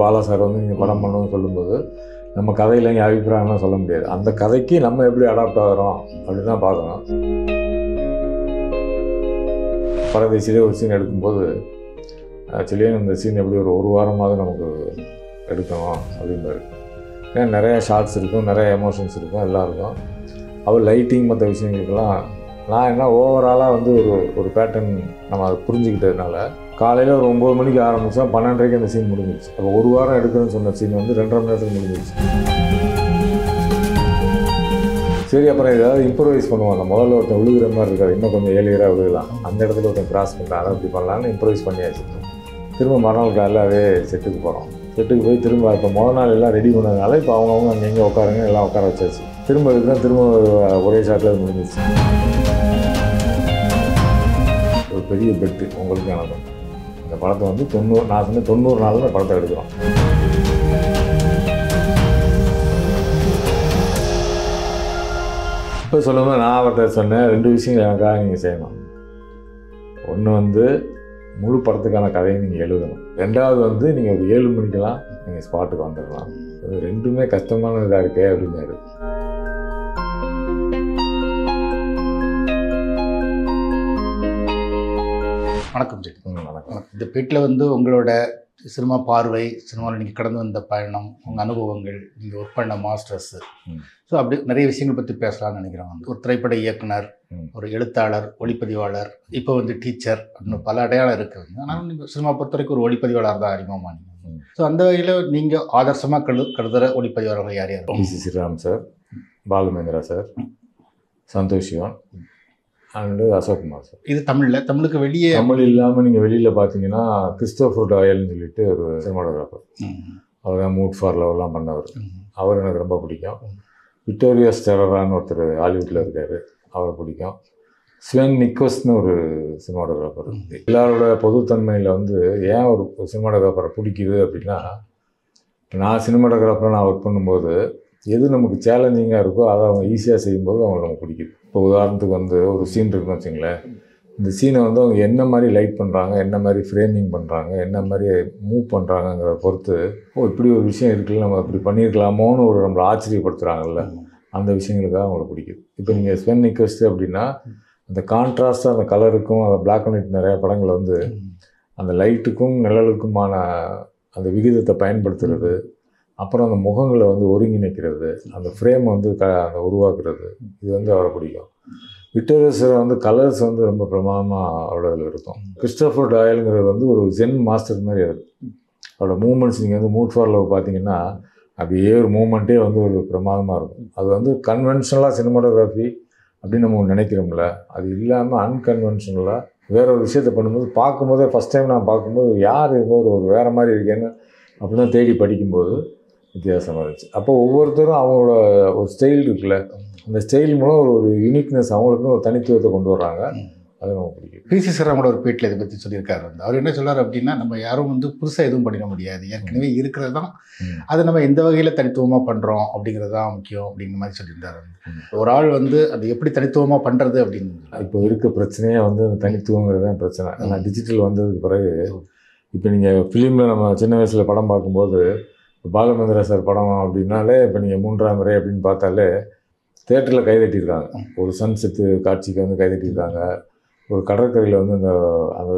Bala sir வந்து நீங்கள் படம் பண்ணணும்னு சொல்லும்போது நம்ம கதையில் இங்கே அபிப்பிராயம்லாம் சொல்ல முடியாது. அந்த கதைக்கு நம்ம எப்படி அடாப்ட் ஆகிறோம் அப்படின்னு தான் பார்க்கணும். பரதேசிலே ஒரு சீன் எடுக்கும்போது ஆக்சுவலியாக இந்த சீன் எப்படி ஒரு வாரமாவது நமக்கு எடுக்கணும் அப்படின்பாரு. ஏன்னா நிறையா ஷார்ட்ஸ் இருக்கும், நிறைய எமோஷன்ஸ் இருக்கும், எல்லாம் இருக்கும். அவர் லைட்டிங் மற்ற விஷயங்களுக்கெல்லாம் நான் என்ன ஓவராலாக வந்து ஒரு பேட்டர்ன் நம்ம அதை புரிஞ்சுக்கிட்டதுனால காலையில் ஒரு 9 மணிக்கு ஆரம்பித்தா 12:30க்கு அந்த சீன் முடிஞ்சிடுச்சு. அப்போ ஒரு வாரம் எடுக்கணும்னு சொன்ன சீன் வந்து 2.5 மணி நேரத்துக்கு முடிஞ்சிடுச்சு. சரி, அப்புறம் ஏதாவது இம்ப்ரூவைஸ் பண்ணுவாங்க. முதல்ல ஒருத்தன் விழுகிற மாதிரி இருக்காது, இன்னும் கொஞ்சம் ஏழியராக விழுகலாம், அந்த இடத்துல ஒருத்தன் கிராஸ் பண்ணுறான், அதை அப்படி பண்ணலான்னு இம்ப்ரூவைஸ் பண்ணியாச்சு. திரும்ப மறுநாள் காலையில் அதே செட்டுக்கு போகிறோம். செட்டுக்கு போய் திரும்ப இப்போ முதல் நாள் எல்லாம் ரெடி பண்ணதுனால இப்போ அவங்கவுங்க அங்கே எங்கே உட்காருங்க எல்லாம் உட்கார வச்சாச்சு. திரும்ப இதுதான் திரும்ப ஒரே ஷாட்டில் முடிஞ்சிச்சு. ஒரு பெரிய பெட்டு உங்களுக்கானதும் இந்த படத்தை வந்து 90 நான் சொன்ன 90 நாளில் இந்த படத்தை எடுக்கிறோம். இப்போ சொல்லும்போது நான் அவர்கிட்ட சொன்னேன் 2 விஷயங்கள் எனக்காக நீங்கள் செய்யணும். ஒன்று வந்து முழு படத்துக்கான கதையை நீங்கள் எழுதணும். 2வது வந்து நீங்கள் ஒரு 7 மணிக்கெல்லாம் நீங்கள் ஸ்பாட்டுக்கு வந்துடலாம். இது 2மே கஷ்டமான இதாக இருக்கே அப்படின்னாரு. வணக்கம் ஜி. வணக்கம். இந்த பேட்டில் வந்து உங்களோட சினிமா பார்வை, சினிமாவில் நீங்கள் கடந்து வந்த பயணம், உங்கள் அனுபவங்கள், நீங்கள் ஒர்க் பண்ண மாஸ்டர்ஸு, ஸோ அப்படி நிறைய விஷயங்கள் பற்றி பேசலாம்னு நினைக்கிறேன். வந்து ஒரு திரைப்பட இயக்குனர், ஒரு எழுத்தாளர், ஒளிப்பதிவாளர், இப்போ வந்து டீச்சர் அப்படின்னு பல அடையாளம் இருக்குது. ஆனால் நீங்கள் சினிமா பொறுத்த வரைக்கும் ஒரு ஒளிப்பதிவாளர் தான் அறிமுகமானீங்க. ஸோ அந்த வகையில் நீங்கள் ஆதர்சமாக கருதுகிற ஒளிப்பதிவாளர்கள் யார் யார்? V C. Sriram sir, Balu Mahendra sir, Santosh Sivan and Ashok Kumar sir. இது தமிழுக்கு வெளியே? தமிழ் இல்லாமல் நீங்கள் வெளியில் பார்த்தீங்கன்னா கிறிஸ்டோஃபர் டாயல்னு சொல்லிட்டு ஒரு சினிமாட்டோகிராஃபர், அவர் தான் மூட் ஃபார் லவ்லாம் பண்ணவர். அவர் எனக்கு ரொம்ப பிடிக்கும். விக்டோரியா ஸ்டெரரான்னு ஒருத்தர் ஹாலிவுட்டில் இருக்கார், அவரை பிடிக்கும். ஸ்வென் நிக்கோஸ்னு ஒரு சினிமாட்டோகிராஃபர். எல்லாரோட பொதுத்தன்மையில் வந்து ஏன் ஒரு சினிமாட்டோகிராஃபரை பிடிக்குது அப்படின்னா, நான் சினிமாட்டோகிராஃபரை நான் ஒர்க் பண்ணும்போது எது நமக்கு சேலஞ்சிங்காக இருக்கோ அதை அவங்க ஈஸியாக செய்யும்போது அவங்களுக்கு நமக்கு பிடிக்குது. இப்போ உதாரணத்துக்கு வந்து ஒரு சீன் இருக்குன்னு வச்சுங்களேன், இந்த சீனை வந்து அவங்க என்ன மாதிரி லைட் பண்ணுறாங்க, என்ன மாதிரி ஃப்ரேமிங் பண்ணுறாங்க, என்ன மாதிரி மூவ் பண்ணுறாங்கங்கிறத பொறுத்து இப்படி ஒரு விஷயம் இருக்குல்ல, நம்ம இப்படி பண்ணியிருக்கலாமோன்னு ஒரு நம்மளை ஆச்சரியப்படுத்துகிறாங்கல்ல, அந்த விஷயங்களுக்காக அவங்களுக்கு பிடிக்குது. இப்போ நீங்கள் ஸ்வென் நிக்கோஸ்ட் அப்படின்னா அந்த கான்ட்ராஸ்ட்டாக அந்த கலருக்கும் அந்த பிளாக் அண்ட் ஒயிட் நிறையா படங்கள் வந்து அந்த லைட்டுக்கும் நிழலுக்குமான அந்த விகிதத்தை பயன்படுத்துறது, அப்புறம் அந்த முகங்களை வந்து ஒருங்கிணைக்கிறது, அந்த ஃப்ரேம் வந்து அந்த உருவாக்குறது, இது வந்து அவரை பிடிக்கும். விக்டோரியா வந்து கலர்ஸ் வந்து ரொம்ப பிரமாதமாக அவரோட இதில் இருக்கும். கிறிஸ்டோஃபர் டாயலுங்கிறது வந்து ஒரு ஜென் மாஸ்டர் மாதிரி அது. அவரோட மூமெண்ட்ஸ் நீங்கள் வந்து மூட் ஃபார் லவ் பார்த்தீங்கன்னா அப்படியே ஒரு மூமெண்ட்டே வந்து ஒரு பிரமாதமாக இருக்கும். அது வந்து கன்வென்ஷனலாக சினிமாட்டோகிராஃபி அப்படின்னு நம்ம நினைக்கிறோம்ல, அது இல்லாமல் அன்கன்வென்ஷனலாக வேற ஒரு விஷயத்தை பண்ணும்போது பார்க்கும்போதே ஃபஸ்ட் டைம் நான் பார்க்கும்போது யார் இருக்கோ ஒரு வேறு மாதிரி இருக்கேன்னு அப்படி தான் தேடி படிக்கும்போது வித்தியாசமாக இருந்துச்சு. அப்போ ஒவ்வொருத்தரும் அவங்களோட ஒரு ஸ்டைல் இருக்குல்ல, அந்த ஸ்டைல் மூலம் ஒரு யூனிக்னஸ் அவங்களுக்குன்னு ஒரு தனித்துவத்தை கொண்டு வர்றாங்க. அது நமக்கு பிடிக்கும். வி.சி. ஸ்ரீராமோட ஒரு பேட்டில் இதை பற்றி சொல்லியிருக்காரு. வந்து அவர் என்ன சொல்கிறார் அப்படின்னா, நம்ம யாரும் வந்து புதுசாக எதுவும் பண்ணிட முடியாது, ஏற்கனவே இருக்கிறது தான் அதை நம்ம எந்த வகையில் தனித்துவமாக பண்ணுறோம் அப்படிங்கிறது தான் முக்கியம் அப்படிங்கிற மாதிரி சொல்லியிருந்தார். ஒரு ஆள் வந்து அது எப்படி தனித்துவமாக பண்ணுறது அப்படின்னு இப்போ இருக்க பிரச்சனையே வந்து அந்த தனித்துவங்கிறது தான் பிரச்சனை. ஏன்னா டிஜிட்டல் வந்ததுக்கு பிறகு இப்போ நீங்கள் ஃபிலிமில் நம்ம சின்ன வயசில் படம் பார்க்கும்போது பாலுமேந்திரா சார் படம் அப்படின்னாலே இப்போ நீங்கள் 3ஆம் முறை அப்படின்னு பார்த்தாலே தேட்டரில் கைதட்டியிருக்காங்க. ஒரு சன்செட்டு காட்சிக்கு வந்து கைதட்டியிருக்காங்க. ஒரு கடற்கரையில் வந்து அந்த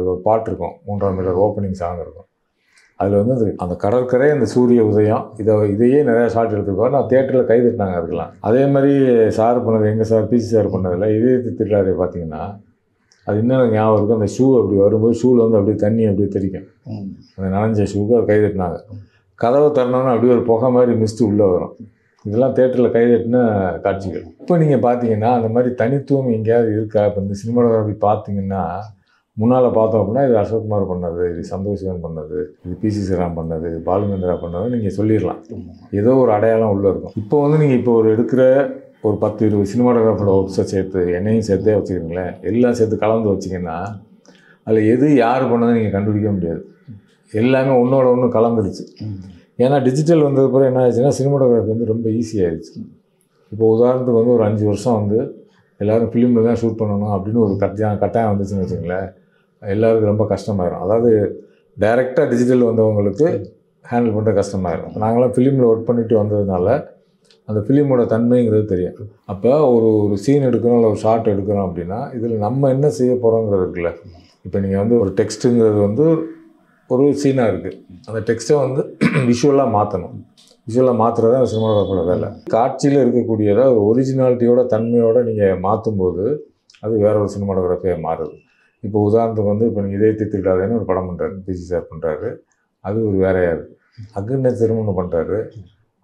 ஒரு பாட்டு இருக்கும், 3ஆம் முறை ஓப்பனிங் சாங் இருக்கும். அதில் வந்து அந்த கடற்கரை, அந்த சூரிய உதயம், இதையே நிறையா ஷார்ட் எடுத்துருக்கோம். நான் தேட்டரில் கைதட்டினாங்க அதுக்கெல்லாம். அதே மாதிரி சார் பண்ணது, எங்கள் சார் வி.சி. சார் பண்ணதில் இதே திருடாரே பார்த்தீங்கன்னா அது இன்னும் ஞாபகம் இருக்கும். அந்த ஷூ அப்படி வரும்போது ஷூவில் வந்து அப்படியே தண்ணி அப்படியே தெரிக்கும், அந்த நனைஞ்ச ஷூக்கு அதை கைதட்டினாங்க. கதவை திறனோன்னா அப்படியே ஒரு புகை மாதிரி மிஸ்ட்டு உள்ளே வரும். இதெல்லாம் தேட்டரில் கைதட்டின காட்சிகள். இப்போ நீங்கள் பார்த்தீங்கன்னா அந்த மாதிரி தனித்துவம் எங்கேயாவது இருக்கா? இப்போ இந்த சினிமாட்டோகிராஃபி பார்த்தீங்கன்னா முன்னால் பார்த்தோம் அப்படின்னா இது அசோக்குமார் பண்ணது, இது சந்தோஷ் சிவன் பண்ணது, இது வி.சி. ஸ்ரீராம் பண்ணது, இது பாலுமேந்திரா பண்ணது நீங்கள் சொல்லிடலாம். ஏதோ ஒரு அடையாளம் உள்ளே இருக்கும். இப்போ வந்து நீங்கள் இப்போ ஒரு எடுக்கிற ஒரு 10-20 சினிமாட்டோகிராஃபரோட ஒர்க்ஸை சேர்த்து என்னையும் சேர்த்தே வச்சுக்கிறீங்களேன், எல்லாம் சேர்த்து கலந்து வச்சிங்கன்னா அதில் எது யார் பண்ணதை நீங்கள் கண்டுபிடிக்க முடியாது. எல்லாமே ஒன்றோட ஒன்று கலந்துருச்சு. ஏன்னா டிஜிட்டல் வந்தது பிறகு என்ன ஆயிடுச்சுன்னா சினிமாட்டோகிராஃபி வந்து ரொம்ப ஈஸியாகிடுச்சு. இப்போ உதாரணத்துக்கு வந்து ஒரு 5 வருஷம் வந்து எல்லோரும் ஃபிலிமில் தான் ஷூட் பண்ணணும் அப்படின்னு ஒரு கட்டாயம் வந்துச்சுன்னு வச்சுங்களேன், எல்லாருக்கும் ரொம்ப கஷ்டமாயிடும். அதாவது டைரெக்டாக டிஜிட்டல் வந்தவங்களுக்கு ஹேண்டில் பண்ணுற கஷ்டமாயிடும். நாங்களாம் ஃபிலிமில் ஒர்க் பண்ணிட்டு வந்ததுனால அந்த ஃபிலிமோட தன்மைங்கிறது தெரியும். அப்போ ஒரு சீன் எடுக்கிறோம், இல்லை ஒரு ஷார்ட் எடுக்கிறோம் அப்படின்னா இதில் நம்ம என்ன செய்ய போகிறோங்கிறது இருக்குல்ல. இப்போ நீங்கள் வந்து ஒரு டெக்ஸ்ட்டுங்கிறது வந்து ஒரு சீனாக இருக்குது, அந்த டெக்ஸ்ட்டை வந்து விஷுவலாக மாற்றணும். விஷுவலாக மாற்றுறது தான் சினிமாட்டோகிராஃபரோட வேலை. காட்சியில் இருக்கக்கூடியதை ஒரு ஒரிஜினாலிட்டியோட தன்மையோடு நீங்கள் மாற்றும்போது அது வேற ஒரு சினிமாட்டோகிராஃபியாக மாறுது. இப்போ உதாரணத்துக்கு வந்து இப்போ நீங்கள் இதயத்தை திருடாதேன்னு ஒரு படம் பண்ணுறாரு, பிஜி சார் பண்ணுறாரு, அது ஒரு வேறையாக இருக்குது. அக்னிநட்சத்திரம்னு ஒன்று பண்ணுறாரு,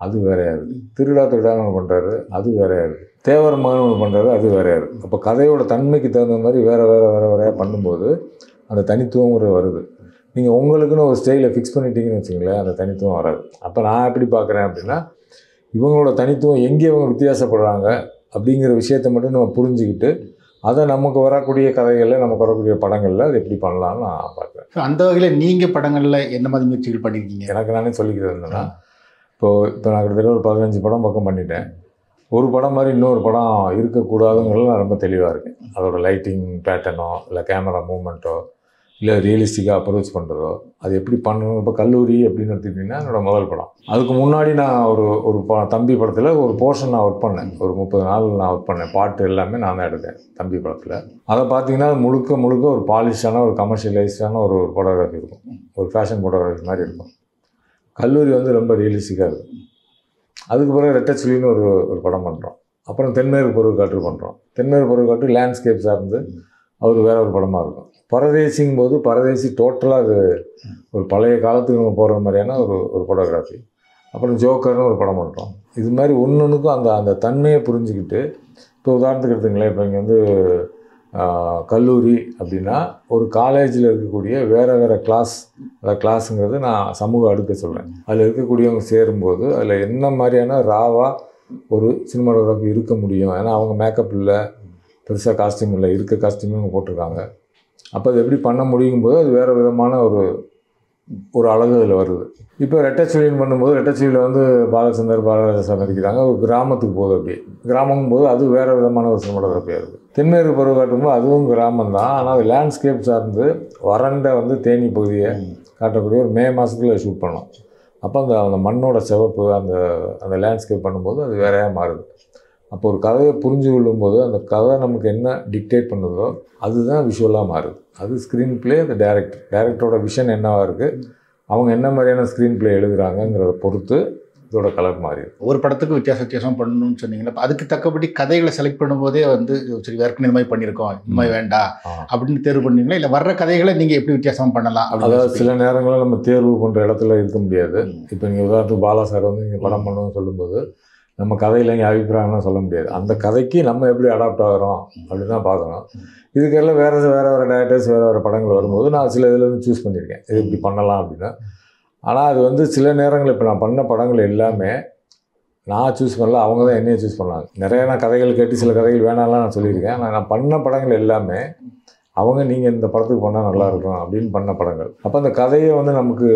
அது வேறையாக இருக்குது. திருடான்னு ஒன்று பண்ணுறாரு, அது வேறையாக இருக்குது. தேவரமான ஒன்று பண்ணுறாரு, அது வேறையாக இருக்குது. அப்போ கதையோட தன்மைக்கு தகுந்த மாதிரி வேறையாக பண்ணும்போது அந்த தனித்துவங்கிறது வருது. நீங்கள் உங்களுக்குன்னு ஒரு ஸ்டைலை ஃபிக்ஸ் பண்ணிட்டீங்கன்னு வச்சுங்களேன், அந்த தனித்துவம் வராது. அப்போ நான் எப்படி பார்க்குறேன் அப்படின்னா, இவங்களோட தனித்துவம் எங்கே இவங்க வித்தியாசப்படுறாங்க அப்படிங்கிற விஷயத்தை மட்டும் நம்ம புரிஞ்சுக்கிட்டு அதை நமக்கு வரக்கூடிய கதைகளில், நமக்கு வரக்கூடிய படங்களில் அது எப்படி பண்ணலாம்னு நான் பார்க்குறேன். அந்த வகையில் நீங்கள் படங்களில் என்ன மாதிரி முயற்சிகள் பண்ணியிருக்கீங்க? எனக்கு நானே சொல்லிக்கிறது என்னென்னா, இப்போ நான் கிட்டத்தட்ட ஒரு 15 படம் பக்கம் பண்ணிட்டேன். ஒரு படம் மாதிரி இன்னொரு படம் இருக்கக்கூடாதுங்கிறது நான் ரொம்ப தெளிவாக இருக்கேன். அதோட லைட்டிங் பேட்டர்னோ, இல்லை கேமரா மூவ்மெண்ட்டோ, இல்லை ரியலிஸ்டிக்காக அப்ரோச் பண்ணுறதோ, அது எப்படி பண்ணணும். இப்போ கல்லூரி அப்படின்னு எடுத்துக்கிட்டிங்கன்னா என்னோடய முதல் படம். அதுக்கு முன்னாடி நான் ஒரு தம்பி படத்தில் ஒரு போர்ஷன் நான் ஒர்க் பண்ணேன். ஒரு 30 நாள் நான் ஒர்க் பண்ணேன். பாட்டு எல்லாமே நான் தான் எடுத்தேன் தம்பி படத்தில். அதை பார்த்தீங்கன்னா முழுக்க ஒரு பாலிஷான, ஒரு கமர்ஷியலைஸ்டான ஒரு ஃபோட்டோகிராஃபி இருக்கும். ஒரு ஃபேஷன் ஃபோட்டோகிராஃபி மாதிரி இருக்கும். கல்லூரி வந்து ரொம்ப ரியலிஸ்டிக்காக இருக்கும். அதுக்கு பிறகு ரெட்டச்சுலின்னு ஒரு படம் பண்ணுறோம். அப்புறம் தென்மேற்கு பருவக்காற்று பண்ணுறோம். தென்மேற்கு பருவக்காற்று லேண்ட்ஸ்கேப் சார்ந்து அவர் வேற ஒரு படமாக இருக்கும். பரதேசிங்கும் போது பரதேசி டோட்டலாக அது ஒரு பழைய காலத்துக்கு நம்ம போகிற மாதிரியான ஒரு ஃபோட்டோகிராஃபி. அப்புறம் ஜோக்கர்னு ஒரு படம் பண்ணுறோம். இது மாதிரி ஒன்றுக்கும் அந்த தன்மையை புரிஞ்சுக்கிட்டு, இப்போ உதாரணத்துக்கு எடுத்துங்களேன், இப்போ இங்கே வந்து கல்லூரி அப்படின்னா ஒரு காலேஜில் இருக்கக்கூடிய வேறு கிளாஸ், அந்த கிளாஸுங்கிறது நான் சமூக அடுக்க சொல்கிறேன். அதில் இருக்கக்கூடியவங்க சேரும்போது அதில் என்ன மாதிரியான ராவாக ஒரு சினிமாட்டோகிராஃபி இருக்க முடியும். ஏன்னா அவங்க மேக்கப் இல்லை, பெருசாக காஸ்டியூம் இல்லை, இருக்க காஸ்டியூமே அவங்க போட்டிருக்காங்க. அப்போ அது எப்படி பண்ண முடியும்போது அது வேறு விதமான ஒரு அழகு அதில் வருது. இப்போ ரெட்டச்சுலின்னு பண்ணும்போது ரெட்டச்சுலியில் வந்து பாலச்சந்தர், பாலராஜா நடிக்கிறாங்க. ஒரு கிராமத்துக்கு போகுது. அப்படி கிராமங்கும் போது அது வேறு விதமான ஒரு சினிமாட்டோகிராஃபியாக இருக்குது. தென்மேற்கு பருவ காட்டும்போது அதுவும் கிராமம் தான், ஆனால் அது லேண்ட்ஸ்கேப் சார்ந்து வறண்ட வந்து தேனி பகுதியை காட்டக்கூடிய ஒரு மே மாதத்தில் ஷூட் பண்ணோம். அப்போ அந்த மண்ணோட சிவப்பு அந்த லேண்ட்ஸ்கேப் பண்ணும்போது அது வேறையாக மாறுது. அப்போ ஒரு கதையை புரிஞ்சு கொள்ளும்போது அந்த கதை நமக்கு என்ன டிக்டேட் பண்ணுதோ அதுதான் விஷுவலாக மாறுது. அது ஸ்க்ரீன் பிளே, அந்த டைரக்டரோட விஷன் என்னவாக இருக்குது, அவங்க என்ன மாதிரியான ஸ்க்ரீன் பிளே எழுதுகிறாங்கங்கிறத பொறுத்து இதோட கலர் மாறிடுது. ஒரு படத்துக்கு வித்தியாசம் பண்ணணும்னு சொன்னீங்கன்னா, அதுக்கு தக்கபடி கதைகளை செலக்ட் பண்ணும்போதே வந்து சரி வேறு இந்த மாதிரி பண்ணியிருக்கோம், இந்த மாதிரி வேண்டாம் அப்படின்னு தேர்வு பண்ணுவீங்களா, இல்லை வர்ற கதைகளை நீங்கள் எப்படி வித்தியாசம் பண்ணலாம்? அதாவது சில நேரங்களில் நம்ம தேர்வு பண்ணுற இடத்துல இருக்க முடியாது. இப்போ நீங்கள் உதாரணத்துக்கு பாலா சார் வந்து நீங்கள் படம் பண்ணணும்னு சொல்லும்போது நம்ம கதையில் இங்கே அபிப்பிராயம்லாம் சொல்ல முடியாது. அந்த கதைக்கு நம்ம எப்படி அடாப்ட் ஆகிறோம் அப்படின்னு தான் பார்க்கணும். இதுக்கெல்லாம் வேறு டேரக்டர்ஸ் வேறு படங்கள் வரும்போது நான் சில இதில் வந்து சூஸ் பண்ணியிருக்கேன், இது இப்படி பண்ணலாம் அப்படின்னு. ஆனால் அது வந்து சில நேரங்கள் இப்போ நான் பண்ண படங்கள் எல்லாமே நான் சூஸ் பண்ணல, அவங்க தான் என்னையை சூஸ் பண்ணாங்க. நிறைய நான் கதைகள் கேட்டு சில கதைகள் வேணாம்லாம் நான் சொல்லியிருக்கேன். ஆனால் நான் பண்ண படங்கள் எல்லாமே அவங்க நீங்கள் இந்த படத்துக்கு பண்ணால் நல்லாயிருக்கும் அப்படின்னு பண்ண படங்கள். அப்போ அந்த கதையை வந்து நமக்கு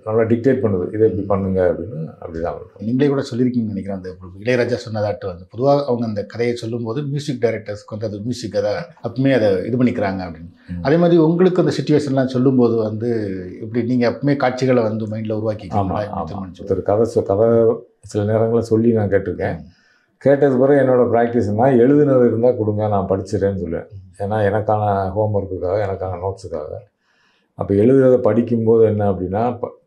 நல்லா டிக்டேட் பண்ணுது, இதை இப்படி பண்ணுங்க அப்படின்னு. அப்படி தான் நீங்களே கூட சொல்லியிருக்கீங்கன்னு நினைக்கிறேன். அந்த இளையராஜா சொன்னதாட்டு வந்து பொதுவாக அவங்க அந்த கதையை சொல்லும்போது மியூசிக் டைரக்டர்ஸ்க்கு வந்து அது மியூசிக் அதை அப்பவுமே அதை இது பண்ணிக்கிறாங்க அப்படின்னு. அதே மாதிரி உங்களுக்கு அந்த சிச்சுவேஷன்லாம் சொல்லும்போது வந்து இப்படி நீங்கள் அப்பவுமே காட்சிகளை வந்து மைண்டில் உருவாக்கிக்கலாம். ஒரு கதை சில நேரங்களில் சொல்லி நான் கேட்டிருக்கேன். கேட்டது பிறகு என்னோடய ப்ராக்டிஸ்னா எழுதுனது இருந்தால் கொடுங்க, நான் படிச்சிடறேன்னு சொல்லுவேன். ஏன்னா எனக்கான ஹோம்ஒர்க்குக்காக, எனக்கான நோட்ஸுக்காக. அப்போ எழுதுறதை படிக்கும்போது என்ன அப்படின்னா,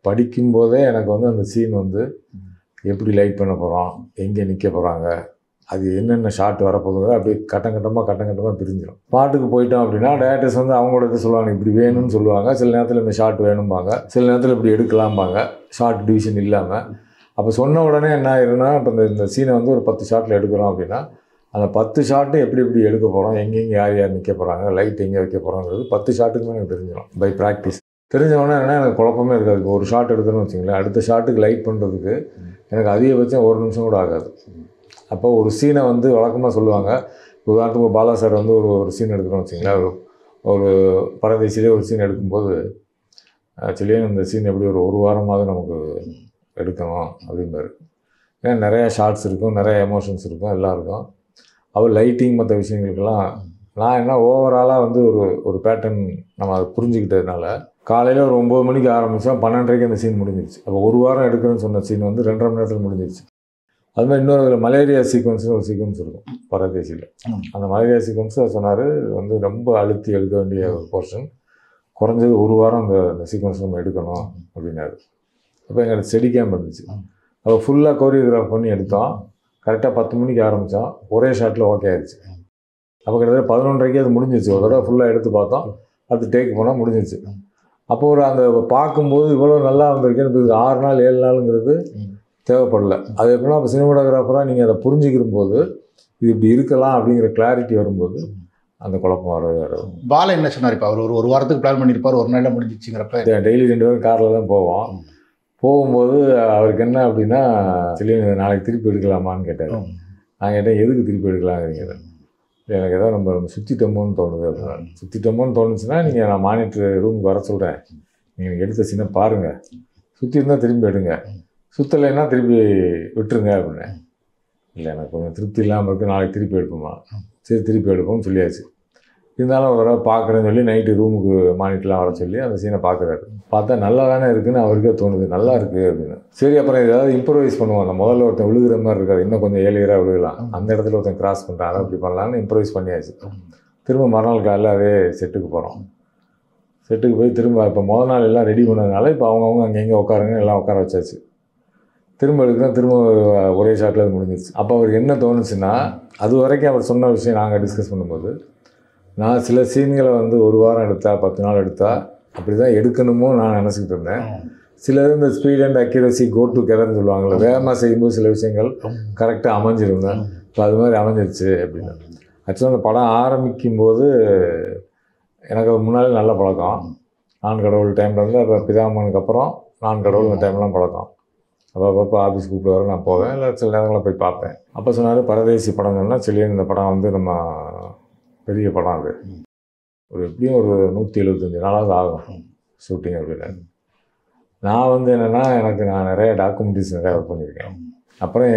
படிக்கும்போதே எனக்கு வந்து அந்த சீன் வந்து எப்படி லைட் பண்ண போகிறோம், எங்கே நிற்க போகிறாங்க, அது என்னென்ன ஷாட் வரப்போகுது, அப்படியே கட்டங்கட்டமாக பிரிஞ்சிடும். பாட்டுக்கு போயிட்டோம் அப்படின்னா டேரக்டர்ஸ் வந்து அவங்களோட இது சொல்லுவாங்க, இப்படி வேணும்னு சொல்லுவாங்க. சில நேரத்தில் இந்த ஷாட் வேணும்பாங்க, சில நேரத்தில் இப்படி எடுக்கலாம்பாங்க, ஷார்ட் டிவிஷன் இல்லாமல். அப்போ சொன்ன உடனே என்ன ஆயிருன்னா, இப்போ இந்த சீனை வந்து ஒரு 10 ஷாட்டில் எடுக்கிறோம் அப்படின்னா அந்த 10 ஷாட்டும் எப்படி எடுக்க போகிறோம், எங்கெங்கே யார் நிற்க போகிறாங்க, லைட் எங்கே வைக்க போகிறோங்கிறது 10 ஷாட்டுக்குமே எனக்கு தெரிஞ்சிடும் பை ப்ராக்டிஸ். தெரிஞ்சவொடனே என்ன எனக்கு குழப்பமே இருக்காது. இப்போ ஒரு ஷாட் எடுக்கணும்னு வச்சுங்களேன், அடுத்த ஷாட்டுக்கு லைட் பண்ணுறதுக்கு எனக்கு அதிகபட்சம் 1 நிமிஷம் கூட ஆகாது. அப்போ ஒரு சீனை வந்து வழக்கமாக சொல்லுவாங்க. உதாரணத்துக்கு பாலா சார் வந்து ஒரு சீன் எடுக்கிறோம்னு வச்சுங்களேன், ஒரு பரதேசிலே ஒரு சீன் எடுக்கும்போது ஆக்சுவலியே இந்த சீன் எப்படி ஒரு வாரமாவது நமக்கு எடுக்கணும் அப்படிம்பாரு. ஏன்னா நிறையா ஷார்ட்ஸ் இருக்கும், நிறைய எமோஷன்ஸ் இருக்கும், எல்லாம் இருக்கும். அவர் லைட்டிங் மற்ற விஷயங்களுக்கெல்லாம் நான் என்ன ஓவராலாக வந்து ஒரு பேட்டர்ன் நம்ம அதை புரிஞ்சுக்கிட்டதுனால காலையில் ஒரு 9 மணிக்கு ஆரம்பித்தோம், 12:30க்கு அந்த சீன் முடிஞ்சிருச்சு. அப்போ ஒரு வாரம் எடுக்கணும்னு சொன்ன சீன் வந்து 2.5 மணி நேரத்தில் முடிஞ்சிருச்சு. அது மாதிரி இன்னொரு மலேரியா சீக்வன்ஸ்னு ஒரு சீக்வன்ஸ் இருக்கும் பரதேசியில். அந்த மலேரியா சீக்வன்ஸ் சொன்னார் வந்து ரொம்ப அழுத்தி எடுக்க வேண்டிய ஒரு போர்ஷன், குறைஞ்சது ஒரு வாரம் அந்த சீக்வன்ஸ் நம்ம எடுக்கணும் அப்படின்னாரு. அப்போ எங்களுக்கு ஸ்டெடி கேம் இருந்துச்சு. அப்போ ஃபுல்லாக கோரியோகிராஃப் பண்ணி எடுத்தோம். கரெக்டாக 10 மணிக்கு ஆரம்பித்தோம், ஒரே ஷாட்டில் ஓகே ஆயிடுச்சு. அப்போ கிட்டத்தட்ட 11:30க்கு அது முடிஞ்சிச்சு. ஒரு தடவை ஃபுல்லாக எடுத்து பார்த்தோம், அது டேக் போனால் முடிஞ்சிச்சு. அப்போ ஒரு அந்த பார்க்கும்போது இவ்வளோ நல்லா வந்திருக்கேன்னு இப்போ 6 நாள் 7 நாளுங்கிறது தேவைப்படல. அது எப்படின்னா இப்போ சினிமாட்டோகிராஃபராக நீங்கள் அதை புரிஞ்சுக்கிற போது இது இப்படி இருக்கலாம் அப்படிங்கிற கிளாரிட்டி வரும்போது அந்த குழப்பம் வர. பாலா என்ன சொன்னார்? இப்போ அவர் ஒரு வாரத்துக்கு பிளான் பண்ணியிருப்பார், ஒரு நாளில் முடிஞ்சிச்சுங்கிறப்ப டெய்லி 2 பேரும் காரில் தான் போவோம். போகும்போது அவருக்கு என்ன அப்படின்னா சொல்லி நாளைக்கு திருப்பி எடுக்கலாமான்னு கேட்டார். நான் கேட்டேன் எதுக்கு திருப்பி எடுக்கலாங்கிறீங்க? எனக்கு ஏதோ நம்ம சுற்றிட்டோமோன்னு தோணுது அப்படின்னா. சுற்றிட்டோமோன்னு தோணுச்சுன்னா நீங்கள் நான் மானிட்டர் ரூமுக்கு வர சொல்கிறேன், நீங்கள் எடுத்த சீனை பாருங்கள், சுற்றி இருந்தால் திரும்பி எடுங்க, சுற்றலைன்னா திருப்பி விட்டுருங்க அப்படின்னு. இல்லை எனக்கு கொஞ்சம் திருப்தி இல்லாமல் இருக்குது, நாளைக்கு திருப்பி எடுப்போமா? சரி திருப்பி எடுப்போம்னு சொல்லியாச்சு. இருந்தாலும் ஒரு தடவை பார்க்குறேன்னு சொல்லி நைட்டு ரூமுக்கு மானிட்டர்லாம் வர சொல்லி அந்த சீனை பார்க்குறாரு. பார்த்தா நல்லா தானே இருக்குதுன்னு அவருக்கே தோணுது, நல்லா இருக்குது அப்படின்னு. சரி அப்புறம் ஏதாவது இம்ப்ரூவைஸ் பண்ணுவோம், அந்த முதல்ல ஒருத்தன் விழுகிற மாதிரி இருக்காது, இன்னும் கொஞ்சம் ஏழியராக விழுகலாம், அந்த இடத்துல ஒருத்தன் கிராஸ் பண்ணுறான், அதை அப்படி பண்ணலான்னு இம்ப்ரூவைஸ் பண்ணியாச்சு. திரும்ப மறுநாள் காலையில் அதே செட்டுக்கு போகிறோம். செட்டுக்கு போய் திரும்ப இப்போ முதல் நாள் எல்லாம் ரெடி பண்ணதுனால இப்போ அவங்கவுங்க அங்கங்கே உட்காருங்க, எல்லாம் உட்கார வச்சாச்சு. திரும்ப எடுக்கிறோம், திரும்ப ஒரே ஷாட்டில் அது முடிஞ்சிச்சு. அப்போ அவருக்கு என்ன தோணுச்சுன்னா, அது வரைக்கும் அவர் சொன்ன விஷயம் நாங்கள் டிஸ்கஸ் பண்ணும்போது, நான் சில சீன்களை வந்து ஒரு வாரம் எடுத்தா 10 நாள் எடுத்தா அப்படி தான் எடுக்கணுமோ நான் நினச்சிக்கிட்டு இருந்தேன். சிலர் இந்த ஸ்பீட் அண்ட் அக்யூரசி கோ டு கெதர்னு சொல்லுவாங்கள்ல, வேகமாக செய்யும்போது சில விஷயங்கள் கரெக்டாக அமைஞ்சிருந்தேன். இப்போ அது மாதிரி அமைஞ்சிருச்சு அப்படின்னு. ஆக்சுவலாக அந்த படம் ஆரம்பிக்கும்போது எனக்கு முன்னாடி நல்ல பழக்கம். நான் கடவுள் டைமில் வந்து அப்போ பிதாமனுக்கு அப்புறம் நான் கடவுள் இந்த டைம்லாம் பழக்கம். அப்போ ஆஃபீஸ் கூப்பிட்டு வர நான் போவேன், இல்லை சில நேரங்களில் போய் பார்ப்பேன். அப்போ சொன்னார் பரதேசி படங்கள்னா சிலியன் இந்த படம் வந்து நம்ம பெரிய படம், அது ஒரு எப்படியும் ஒரு 175 நாளாவது ஆகும் ஷூட்டிங் அப்படின்னு. நான் வந்து என்னென்னா நான் நிறைய டாக்குமெண்ட்ரிஸ் நிறையா ஒர்க் பண்ணியிருக்கேன். அப்புறம்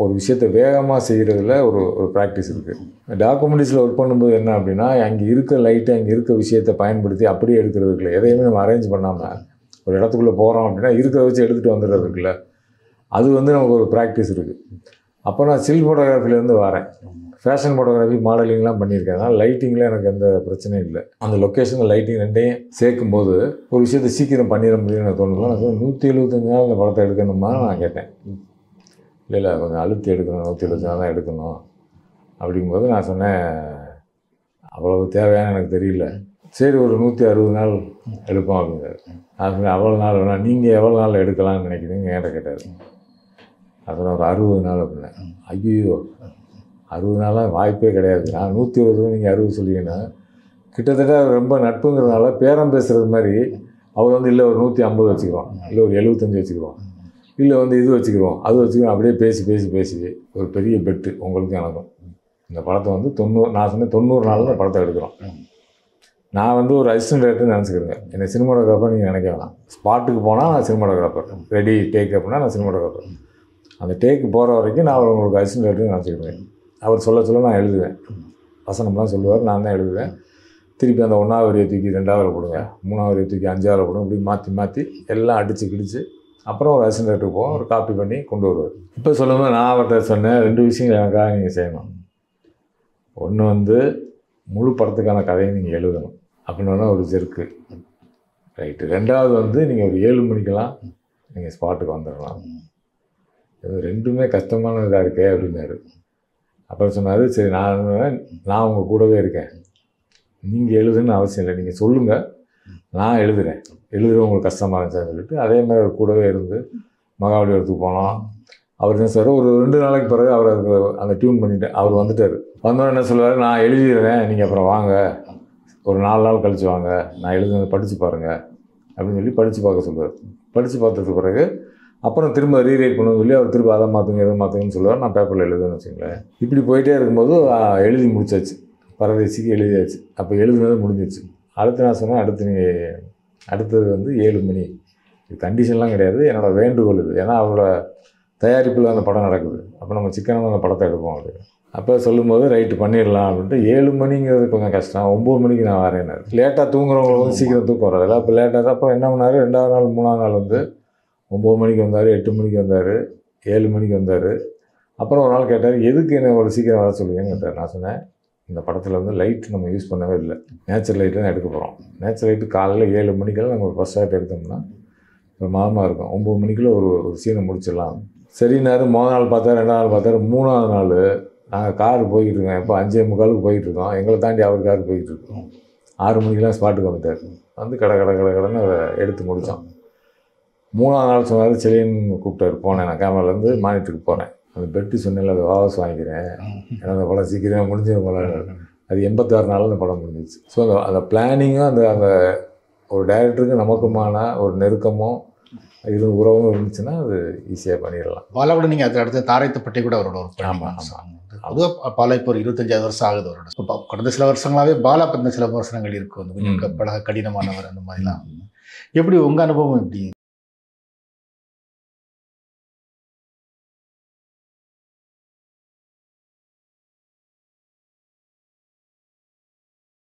ஒரு விஷயத்தை வேகமாக செய்கிறதுல ஒரு ப்ராக்டிஸ் இருக்குது. டாக்குமெண்ட்ரிஸில் ஒர்க் பண்ணும்போது என்ன அப்படின்னா, அங்கே இருக்க லைட்டை அங்கே இருக்க விஷயத்தை பயன்படுத்தி அப்படியே எடுக்கிறதுக்குள்ள எதையுமே நம்ம அரேஞ்ச் பண்ணாமல் ஒரு இடத்துக்குள்ளே போகிறோம் அப்படின்னா இருக்கிறத வச்சு எடுத்துகிட்டு வந்துடுறதுக்குள்ள அது வந்து நமக்கு ஒரு ப்ராக்டிஸ் இருக்குது. அப்போ நான் ஸ்டில் ஃபோட்டோகிராஃபிலேருந்து வரேன், ஃபேஷன் ஃபோட்டோகிராஃபி மாடலிங்லாம் பண்ணியிருக்கேன். அதனால் லைட்டிங்கில் எனக்கு எந்த பிரச்சனையும் இல்லை. அந்த லொக்கேஷன் லைட்டிங் ரெண்டையும் சேர்க்கும்போது ஒரு விஷயத்தை சீக்கிரம் பண்ணிட முடியும்னு தோணுதுலாம். நான் 175 நாள் இந்த படத்தை எடுக்கணுமா நான் கேட்டேன். இல்லை கொஞ்சம் அழுத்தி எடுக்கணும், 175 நாள் தான் எடுக்கணும் அப்படிங்கும்போது நான் சொன்னேன், அவ்வளவு தேவையான எனக்கு தெரியல, சரி ஒரு 160 நாள் எடுப்போம் அப்படிங்கிறாரு. நான் சொன்னேன் அவ்வளோ நாள் வேணாம், நீங்கள் எவ்வளோ நாள் எடுக்கலாம்னு நினைக்கிறீங்க என்கிட்ட கேட்டார். அதனால் ஒரு 60 நாள் அப்படின்னேன். ஐயோ 60 நாளாக வாய்ப்பே கிடையாது, நான் 120 நீங்கள் 60 சொல்லிங்கன்னா கிட்டத்தட்ட ரொம்ப நட்புங்கிறதுனால பேரம் பேசுகிறது மாதிரி அவர் வந்து இல்லை ஒரு 150 வச்சுக்கிறோம், இல்லை ஒரு 75 வச்சுக்கிறோம், இல்லை வந்து இது வச்சுக்கிறோம் அது வச்சுக்கிறோம், அப்படியே பேசி பேசி பேசி ஒரு பெரிய பெட்டு உங்களுக்கு எனக்கும். இந்த படத்தை வந்து 90 நான் சொன்னேன் 90 நாளில் இந்த படத்தை எடுக்கிறோம். நான் வந்து ஒரு அசிஸ்டன்ட் டைரக்டர் நினச்சிக்கிறேங்க, என்னை சினிமாட்டோகிராஃபர் நீங்கள் நினைக்க வேணாம். ஸ்பாட்டுக்கு போனால் நான் சினிமாட்டோகிராஃபர், ரெடி டேக் அப்படின்னா நான் சினிமாட்டோகிராஃபர். அந்த டேக்கு போகிற வரைக்கும் நான் உங்களுக்கு அசிஸ்டன்ட் டைரக்டர் நினச்சிக்கிறேன். அவர் சொல்ல நான் எழுதுவேன், வசனம்லாம் சொல்லுவார், நான் தான் எழுதுவேன். திருப்பி அந்த 1வது வரியை தூக்கி 2வது போடுங்க, 3வது வரியை தூக்கி 5வது போடுங்க, இப்படி மாற்றி மாற்றி எல்லாம் அடித்து கிடிச்சு அப்புறம் ஒரு அசிஸ்டன்ட் டைரக்டருக்கு போவோம், ஒரு காப்பி பண்ணி கொண்டு வருவார். இப்போ சொல்லும்போது நான் அவர்கிட்ட சொன்னேன் 2 விஷயங்கள் எனக்காக நீங்கள் செய்யணும். ஒன்று வந்து முழு படத்துக்கான கதையை நீங்கள் எழுதணும் அப்படின்னா ஒரு ஜெர்க்கு ரைட்டு. 2வது வந்து நீங்கள் ஒரு 7 மணிக்கெல்லாம் நீங்கள் ஸ்பாட்டுக்கு வந்துடலாம். இது ரெண்டுமே கஷ்டமான இதாக இருக்கே அப்படின்னாரு. அப்புறம் சொன்னார், சரி நான் உங்கள் கூடவே இருக்கேன், நீங்கள் எழுதுன்னு அவசியம் இல்லை, நீங்கள் சொல்லுங்கள் நான் எழுதுகிறேன் உங்களுக்கு கஷ்டமாக இருந்துச்சான்னு சொல்லிட்டு அதே மாதிரி அவர் கூடவே இருந்து மகாபலிபுரத்துக்கு போனோம். அவர் என்ன சார் ஒரு 2 நாளைக்கு பிறகு அவர் அந்த டியூன் பண்ணிவிட்டு அவர் வந்துட்டார். வந்தோடனே என்ன சொல்லுவார், நான் எழுதிடுறேன் நீங்கள் அப்புறம் வாங்க, ஒரு 4 நாள் கழிச்சு வாங்க, நான் எழுதுனதை படித்து பாருங்கள் அப்படின்னு சொல்லி படித்து பார்க்க சொல்லுவார். படித்து பார்த்ததுக்கு பிறகு அப்புறம் திரும்ப ரீரைட் பண்ணணும்னு சொல்லி அவர் திரும்ப அதை மாற்றுங்க எதை மாற்றுங்கன்னு சொல்லுவார். நான் பேப்பரில் எழுதுன்னு வச்சுங்களேன். இப்படி போயிட்டே இருக்கும்போது எழுதி முடிச்சாச்சு, பரதேசிக்கு எழுதியாச்சு. அப்போ எழுதுனது முடிஞ்சிச்சு. அடுத்து நான் சொன்னேன், அடுத்தது வந்து 7 மணி, இது கண்டிஷன்லாம் கிடையாது, என்னோடய வேண்டுகோள் இது. ஏன்னா அவரோட தயாரிப்பில் அந்த படம் நடக்குது, அப்போ நம்ம சிக்கனமாக அந்த படத்தை எடுப்போம். அப்போ சொல்லும்போது ரைட்டு பண்ணிடலாம் அப்படின்ட்டு 7 மணிங்கிறது கொஞ்சம் கஷ்டம், 9 மணிக்கு நான் வரேன்னாரு. லேட்டாக தூங்குறவங்களுக்கு வந்து சீக்கிரம் தூக்கம் வராது. அப்போ லேட்டாக தான். அப்புறம் என்ன பண்ணார், 2வது நாள் 3வது நாள் வந்து 9 மணிக்கு வந்தார், 8 மணிக்கு வந்தார், 7 மணிக்கு வந்தார். அப்புறம் ஒரு நாள் கேட்டார், எதுக்கு என்ன இவ்வளோ சீக்கிரம் வர சொல்லுவீங்கன்னு கேட்டார். நான் சொன்னேன், இந்த படத்தில் வந்து லைட் நம்ம யூஸ் பண்ணவே இல்லை, நேச்சுரல் லைட்டு தான் எடுக்க போகிறோம். நேச்சுரல் லைட்டு காலையில் 7 மணிக்கெல்லாம் நம்ம ஒரு ஃபர்ஸ்ட் ஷாட் எடுத்தோம்னா ஒரு மாதமாக இருக்கும். 9 மணிக்குள்ளே ஒரு சீனை முடிச்சிடலாம். சரின்னாரு. 3வது நாள் பார்த்தாரு, 2வது நாள் பார்த்தாரு. 3வது நாள் நாங்கள் கார் போய்கிட்டு இருக்கோம். எப்போ 5:45 போய்கிட்டு இருக்கோம். எங்களை தாண்டி அவர் கார் போய்கிட்டு இருக்கோம். 6 மணிக்கெலாம் ஸ்பாட்டுக்கு வந்துட்டார். வந்து கடன்னு அதை எடுத்து முடித்தோம். 3வது நாள் சொன்னார், செலின்னு கூப்பிட்டாரு. போனேன், நான் கேமராலேருந்து மானிட்டருக்கு போகிறேன். அந்த பெட்டு சொன்னேன்ல, அதை வாபஸ் வாங்கிக்கிறேன், ஏன்னா அந்த படம் சீக்கிரமாக முடிஞ்சிடும் போல. அது 86 நாளில் அந்த படம் முடிஞ்சிச்சு. ஸோ அந்த பிளானிங்கும் அந்த ஒரு டைரக்டருக்கு நமக்குமான ஒரு நெருக்கமும் உறவும் இருந்துச்சுன்னா அது ஈஸியாக பண்ணிடலாம். பாலா கூட நீங்கள் அது அடுத்த தாரைத்துப்பட்டி கூட அவரோட ஒரு ஆமாம். அதுவும் பாலா இப்போ ஒரு 25 வருஷம் ஆகுது அவரோட. இப்போ கடந்த சில வருஷங்களாகவே பாலா பற்றின சில விமர்சனங்கள் இருக்கும், கொஞ்சம் பழக கடினமானவர் அந்த மாதிரிலாம். எப்படி உங்கள் அனுபவம் எப்படி?